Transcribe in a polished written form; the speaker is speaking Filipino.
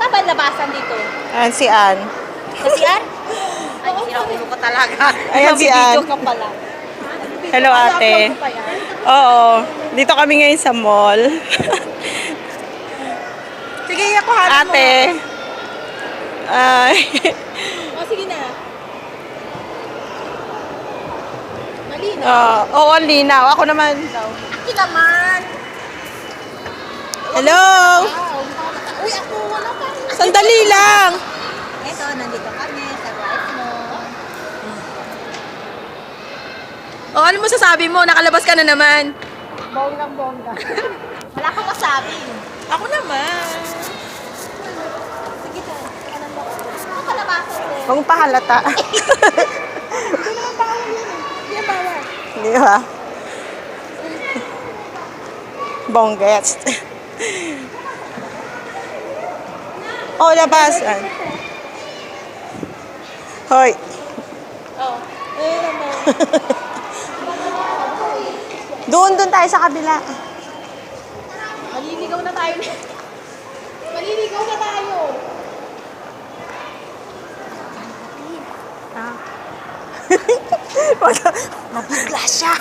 ba labasan dito? Ayan si Ann. Kasi yan? Ay, sinakulo ka talaga. Ayan si Ann. Nabibidyo ka pala. Hello, ate. Ano pa yan? Oo. Dito kami ngayon sa mall. Sige, ako harap mo. Ate. Ay. O, sige na. Malina. Oo, ang linaw. Ako naman. Sige naman. Hello. Wow. Uy, ako wala pa. Sandali lang. Eto, nandito kami sa drive mo. O, ano masasabi mo? Nakalabas ka na naman. Bonggang bongga. Wala kang masabi. Ako naman. Sige na. Kanan mo. Ano kalabasan din? Huwag mong pahalata. Hindi naman bawal yun eh. Hindi yan bawal. Di ba? Bonggets. Oh, labasan. Hoy. Oo. Eh naman. Doon tayo sa kabila. Maliligaw na tayo. Maliligaw na tayo. Ah. Mabigla siya.